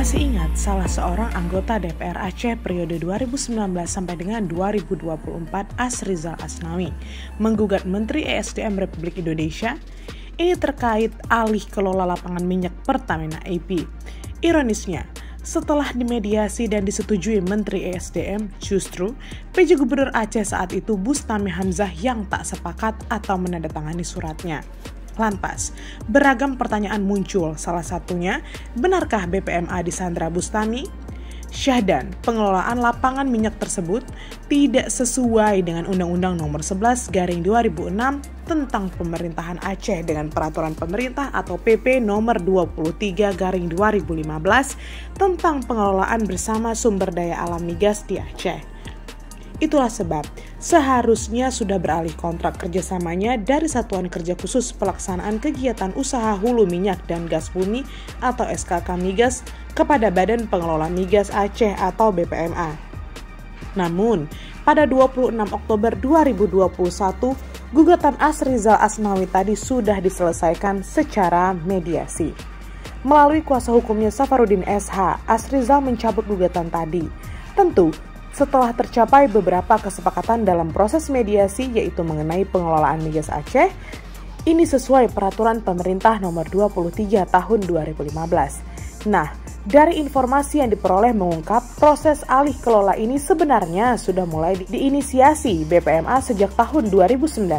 Masih ingat salah seorang anggota DPR Aceh periode 2019 sampai dengan 2024, Asrizal Asnawi, menggugat Menteri ESDM Republik Indonesia? Ini terkait alih kelola lapangan minyak Pertamina EP. Ironisnya, setelah dimediasi dan disetujui Menteri ESDM, justru PJ Gubernur Aceh saat itu Bustami Hamzah yang tak sepakat atau menandatangani suratnya. Lantas, beragam pertanyaan muncul, salah satunya, benarkah BPMA disandra Bustami? Syahdan, pengelolaan lapangan minyak tersebut tidak sesuai dengan Undang-Undang Nomor 11/2006 tentang Pemerintahan Aceh dengan Peraturan Pemerintah atau PP Nomor 23/2015 tentang pengelolaan bersama sumber daya alam migas di Aceh. Itulah sebab seharusnya sudah beralih kontrak kerjasamanya dari Satuan Kerja Khusus Pelaksanaan Kegiatan Usaha Hulu Minyak dan Gas Bumi atau SKK Migas kepada Badan Pengelola Migas Aceh atau BPMA. Namun, pada 26 Oktober 2021, gugatan Asrizal Asnawi tadi sudah diselesaikan secara mediasi. Melalui kuasa hukumnya Safarudin SH, Asrizal mencabut gugatan tadi. Tentu, setelah tercapai beberapa kesepakatan dalam proses mediasi yaitu mengenai pengelolaan migas Aceh, ini sesuai Peraturan Pemerintah Nomor 23 Tahun 2015. Nah, dari informasi yang diperoleh mengungkap proses alih kelola ini sebenarnya sudah mulai diinisiasi BPMA sejak tahun 2019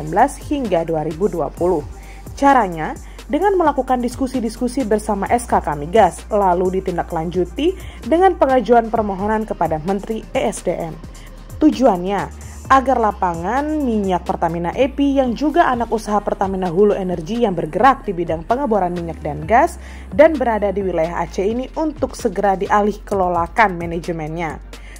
hingga 2020. Caranya, dengan melakukan diskusi-diskusi bersama SKK Migas, lalu ditindaklanjuti dengan pengajuan permohonan kepada Menteri ESDM. Tujuannya, agar lapangan minyak Pertamina EP yang juga anak usaha Pertamina Hulu Energi yang bergerak di bidang pengeboran minyak dan gas dan berada di wilayah Aceh ini untuk segera dialih kelolakan manajemennya.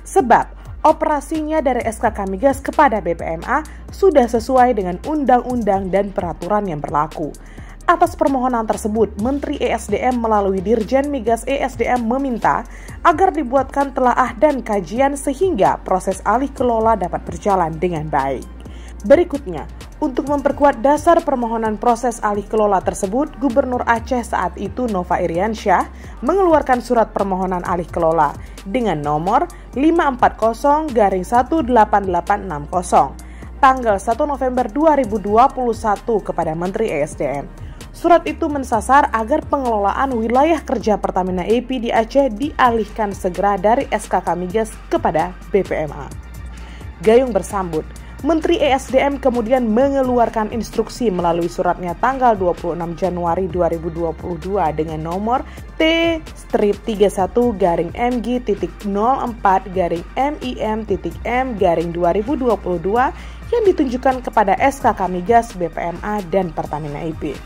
Sebab, operasinya dari SKK Migas kepada BPMA sudah sesuai dengan undang-undang dan peraturan yang berlaku. Atas permohonan tersebut, Menteri ESDM melalui Dirjen Migas ESDM meminta agar dibuatkan telaah dan kajian sehingga proses alih kelola dapat berjalan dengan baik. Berikutnya, untuk memperkuat dasar permohonan proses alih kelola tersebut, Gubernur Aceh saat itu Nova Iriansyah mengeluarkan surat permohonan alih kelola dengan nomor 540-18860 tanggal 1 November 2021 kepada Menteri ESDM. Surat itu mensasar agar pengelolaan wilayah kerja Pertamina EP di Aceh dialihkan segera dari SKK Migas kepada BPMA. Gayung bersambut, Menteri ESDM kemudian mengeluarkan instruksi melalui suratnya tanggal 26 Januari 2022 dengan nomor T-31-MG.04-MIM.M-2022 yang ditunjukkan kepada SKK Migas, BPMA, dan Pertamina EP.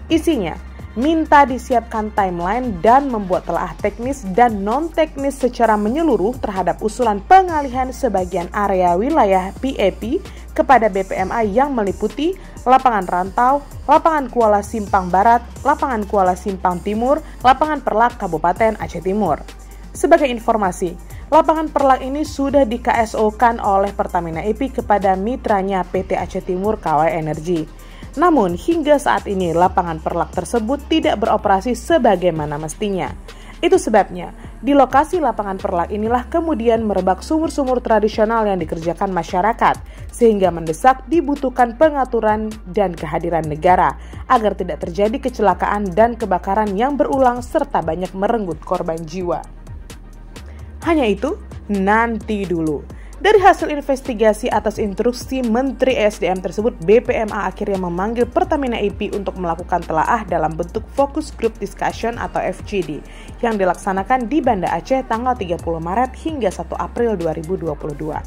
Isinya, minta disiapkan timeline dan membuat telaah teknis dan non-teknis secara menyeluruh terhadap usulan pengalihan sebagian area wilayah PEP kepada BPMA yang meliputi Lapangan Rantau, Lapangan Kuala Simpang Barat, Lapangan Kuala Simpang Timur, Lapangan Perlak Kabupaten Aceh Timur. Sebagai informasi, lapangan Perlak ini sudah di KSO-kan oleh Pertamina EP kepada mitranya PT Aceh Timur KW Energi. Namun, hingga saat ini lapangan Perlak tersebut tidak beroperasi sebagaimana mestinya. Itu sebabnya, di lokasi lapangan Perlak inilah kemudian merebak sumur-sumur tradisional yang dikerjakan masyarakat, sehingga mendesak dibutuhkan pengaturan dan kehadiran negara, agar tidak terjadi kecelakaan dan kebakaran yang berulang serta banyak merenggut korban jiwa. Hanya itu, nanti dulu. Dari hasil investigasi atas instruksi Menteri ESDM tersebut, BPMA akhirnya memanggil Pertamina EP untuk melakukan telaah dalam bentuk Focus Group Discussion atau FGD yang dilaksanakan di Banda Aceh tanggal 30 Maret hingga 1 April 2022.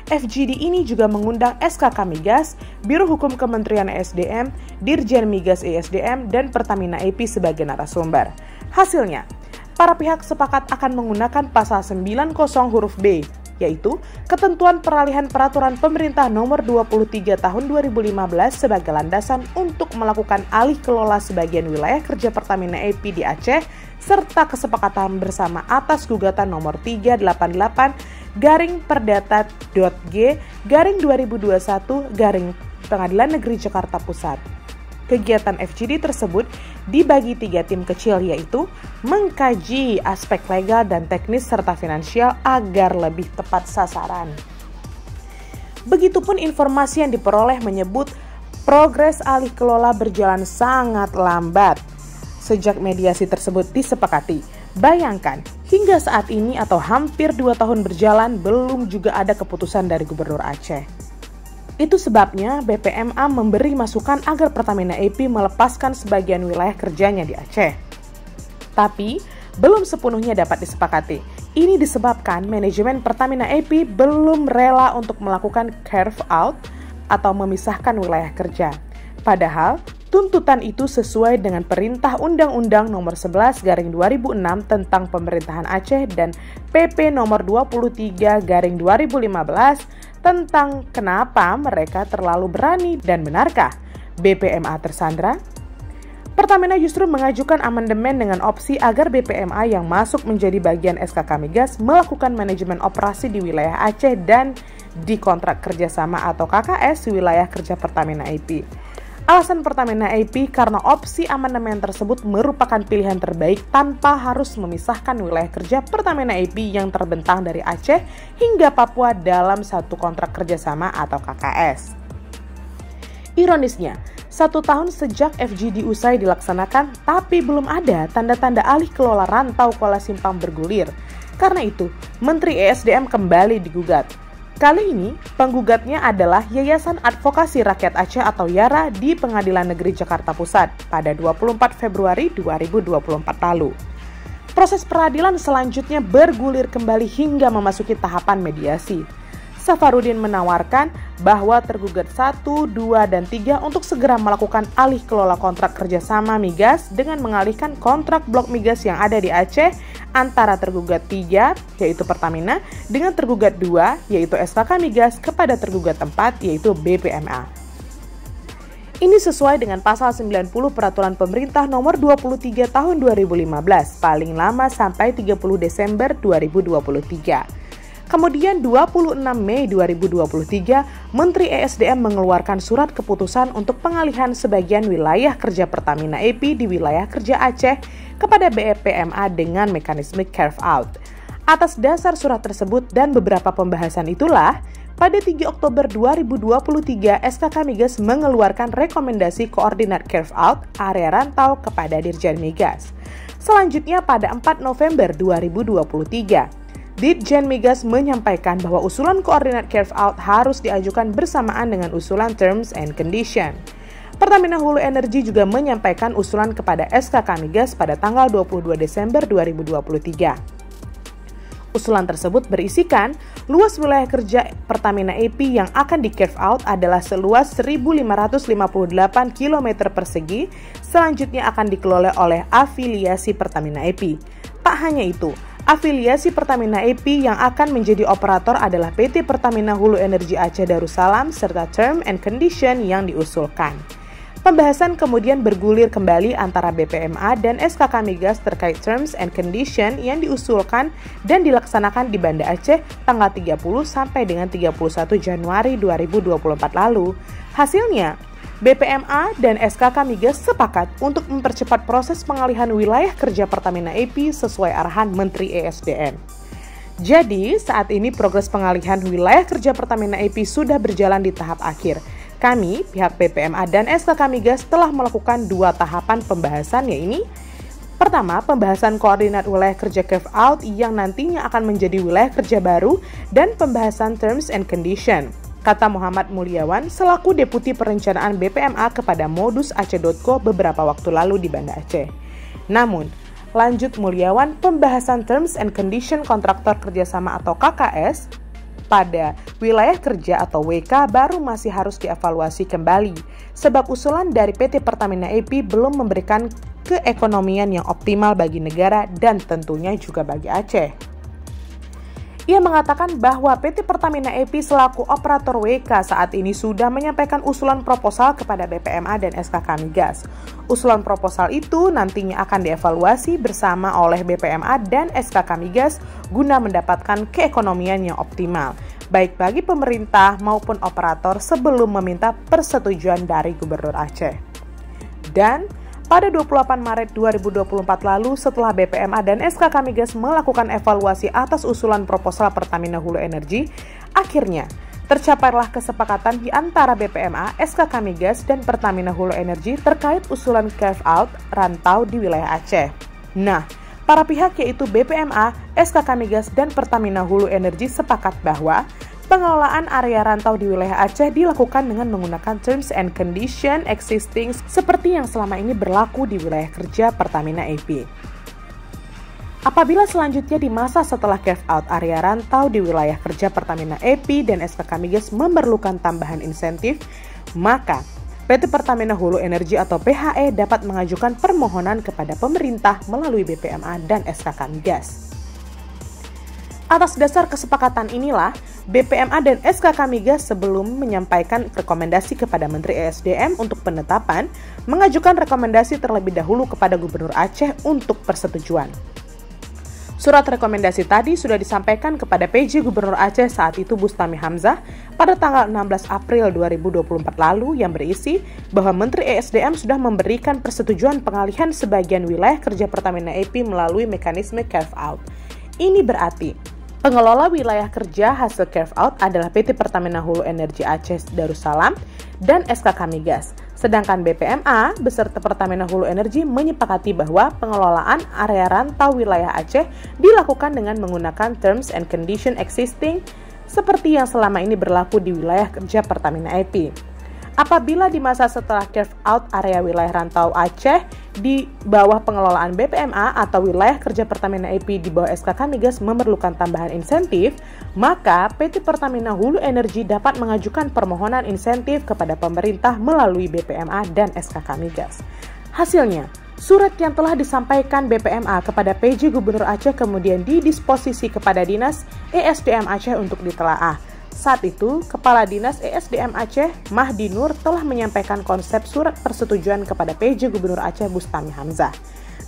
FGD ini juga mengundang SKK Migas, Biro Hukum Kementerian ESDM, Dirjen Migas ESDM, dan Pertamina EP sebagai narasumber. Hasilnya, para pihak sepakat akan menggunakan pasal 90 huruf B, yaitu ketentuan peralihan Peraturan Pemerintah Nomor 23 Tahun 2015 sebagai landasan untuk melakukan alih kelola sebagian wilayah kerja Pertamina EP di Aceh, serta kesepakatan bersama atas gugatan nomor 388/Perdata.G/2021 Pengadilan Negeri Jakarta Pusat. Kegiatan FGD tersebut dibagi 3 tim kecil, yaitu mengkaji aspek legal dan teknis serta finansial agar lebih tepat sasaran. Begitupun informasi yang diperoleh menyebut progres alih kelola berjalan sangat lambat sejak mediasi tersebut disepakati. Bayangkan, hingga saat ini atau hampir 2 tahun berjalan belum juga ada keputusan dari Gubernur Aceh. Itu sebabnya BPMA memberi masukan agar Pertamina EP melepaskan sebagian wilayah kerjanya di Aceh. Tapi, belum sepenuhnya dapat disepakati. Ini disebabkan manajemen Pertamina EP belum rela untuk melakukan carve out atau memisahkan wilayah kerja. Padahal, tuntutan itu sesuai dengan Perintah Undang-Undang Nomor 11/2006 tentang Pemerintahan Aceh dan PP Nomor 23/2015 tentang kenapa mereka terlalu berani dan benarkah BPMA tersandra. Pertamina justru mengajukan amandemen dengan opsi agar BPMA yang masuk menjadi bagian SKK Migas melakukan manajemen operasi di wilayah Aceh dan di kontrak kerjasama atau KKS wilayah kerja Pertamina EP. Alasan Pertamina EP karena opsi amandemen tersebut merupakan pilihan terbaik tanpa harus memisahkan wilayah kerja Pertamina EP yang terbentang dari Aceh hingga Papua dalam satu kontrak kerjasama atau KKS. Ironisnya, 1 tahun sejak FGD usai dilaksanakan, tapi belum ada tanda-tanda alih kelola rantau Kuala Simpang bergulir. Karena itu, Menteri ESDM kembali digugat. Kali ini, penggugatnya adalah Yayasan Advokasi Rakyat Aceh atau YARA di Pengadilan Negeri Jakarta Pusat pada 24 Februari 2024 lalu. Proses peradilan selanjutnya bergulir kembali hingga memasuki tahapan mediasi. Safarudin menawarkan bahwa tergugat 1, 2, dan 3 untuk segera melakukan alih kelola kontrak kerjasama migas dengan mengalihkan kontrak blok migas yang ada di Aceh antara tergugat 3, yaitu Pertamina, dengan tergugat 2, yaitu SKK Migas, kepada tergugat 4, yaitu BPMA. Ini sesuai dengan pasal 90 Peraturan Pemerintah Nomor 23 Tahun 2015, paling lama sampai 30 Desember 2023. Kemudian 26 Mei 2023, Menteri ESDM mengeluarkan surat keputusan untuk pengalihan sebagian wilayah kerja Pertamina EP di wilayah kerja Aceh kepada BPMA dengan mekanisme carve out. Atas dasar surat tersebut dan beberapa pembahasan itulah, pada 3 Oktober 2023, SKK Migas mengeluarkan rekomendasi koordinat carve out area rantau kepada Dirjen Migas. Selanjutnya pada 4 November 2023, Dirjen Migas menyampaikan bahwa usulan koordinat carve out harus diajukan bersamaan dengan usulan terms and condition. Pertamina Hulu Energi juga menyampaikan usulan kepada SKK Migas pada tanggal 22 Desember 2023. Usulan tersebut berisikan luas wilayah kerja Pertamina EP yang akan di carve out adalah seluas 1.558 km persegi, selanjutnya akan dikelola oleh afiliasi Pertamina EP. Tak hanya itu, afiliasi Pertamina EP yang akan menjadi operator adalah PT Pertamina Hulu Energi Aceh Darussalam serta term and condition yang diusulkan. Pembahasan kemudian bergulir kembali antara BPMA dan SKK Migas terkait terms and condition yang diusulkan dan dilaksanakan di Banda Aceh tanggal 30 sampai dengan 31 Januari 2024 lalu. Hasilnya, BPMA dan SKK Migas sepakat untuk mempercepat proses pengalihan wilayah kerja Pertamina EP sesuai arahan Menteri ESDM. Jadi, saat ini progres pengalihan wilayah kerja Pertamina EP sudah berjalan di tahap akhir. Kami, pihak BPMA dan SKK Migas telah melakukan 2 tahapan pembahasan, yaitu pertama, pembahasan koordinat wilayah kerja carve out yang nantinya akan menjadi wilayah kerja baru dan pembahasan terms and condition, kata Muhammad Mulyawan selaku Deputi Perencanaan BPMA kepada modusaceh.co beberapa waktu lalu di Banda Aceh. Namun, lanjut Mulyawan, pembahasan terms and condition kontraktor kerjasama atau KKS pada wilayah kerja atau WK baru masih harus dievaluasi kembali sebab usulan dari PT Pertamina EP belum memberikan keekonomian yang optimal bagi negara dan tentunya juga bagi Aceh. Ia mengatakan bahwa PT Pertamina EP selaku operator WK saat ini sudah menyampaikan usulan proposal kepada BPMA dan SKK Migas. Usulan proposal itu nantinya akan dievaluasi bersama oleh BPMA dan SKK Migas guna mendapatkan keekonomian yang optimal, baik bagi pemerintah maupun operator sebelum meminta persetujuan dari Gubernur Aceh. Dan pada 28 Maret 2024 lalu, setelah BPMA dan SKK Migas melakukan evaluasi atas usulan proposal Pertamina Hulu Energi, akhirnya tercapailah kesepakatan di antara BPMA, SKK Migas, dan Pertamina Hulu Energi terkait usulan carve-out rantau di wilayah Aceh. Nah, para pihak yaitu BPMA, SKK Migas, dan Pertamina Hulu Energi sepakat bahwa pengelolaan area rantau di wilayah Aceh dilakukan dengan menggunakan terms and condition existing seperti yang selama ini berlaku di wilayah kerja Pertamina EP. Apabila selanjutnya di masa setelah carve out area rantau di wilayah kerja Pertamina EP dan SKK Migas memerlukan tambahan insentif, maka PT Pertamina Hulu Energi atau PHE dapat mengajukan permohonan kepada pemerintah melalui BPMA dan SKK Migas. Atas dasar kesepakatan inilah, BPMA dan SKK Migas sebelum menyampaikan rekomendasi kepada Menteri ESDM untuk penetapan, mengajukan rekomendasi terlebih dahulu kepada Gubernur Aceh untuk persetujuan. Surat rekomendasi tadi sudah disampaikan kepada PJ Gubernur Aceh saat itu Bustami Hamzah pada tanggal 16 April 2024 lalu yang berisi bahwa Menteri ESDM sudah memberikan persetujuan pengalihan sebagian wilayah kerja Pertamina EP melalui mekanisme carve-out. Ini berarti pengelola wilayah kerja hasil carve-out adalah PT Pertamina Hulu Energi Aceh Darussalam dan SKK Migas. Sedangkan BPMA beserta Pertamina Hulu Energi menyepakati bahwa pengelolaan area rantau wilayah Aceh dilakukan dengan menggunakan terms and condition existing seperti yang selama ini berlaku di wilayah kerja Pertamina EP. Apabila di masa setelah carve out area wilayah rantau Aceh di bawah pengelolaan BPMA atau wilayah kerja Pertamina EP di bawah SKK Migas memerlukan tambahan insentif, maka PT Pertamina Hulu Energi dapat mengajukan permohonan insentif kepada pemerintah melalui BPMA dan SKK Migas. Hasilnya, surat yang telah disampaikan BPMA kepada PJ Gubernur Aceh kemudian didisposisi kepada Dinas ESDM Aceh untuk ditelaah. Saat itu, Kepala Dinas ESDM Aceh, Mahdi Nur, telah menyampaikan konsep surat persetujuan kepada PJ Gubernur Aceh Bustami Hamzah.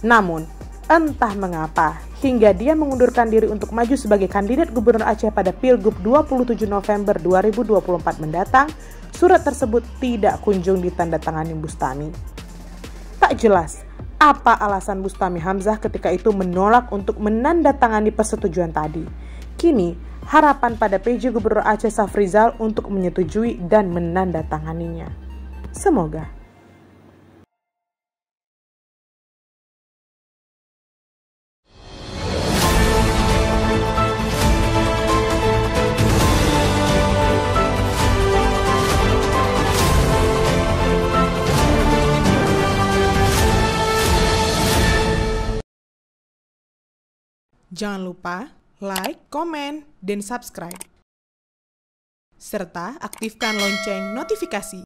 Namun, entah mengapa, hingga dia mengundurkan diri untuk maju sebagai kandidat Gubernur Aceh pada Pilgub 27 November 2024 mendatang, surat tersebut tidak kunjung ditandatangani Bustami. Tak jelas apa alasan Bustami Hamzah ketika itu menolak untuk menandatangani persetujuan tadi. Kini, harapan pada PJ Gubernur Aceh Safrizal untuk menyetujui dan menandatanganinya. Semoga. Jangan lupa like, komen, dan subscribe. Serta aktifkan lonceng notifikasi.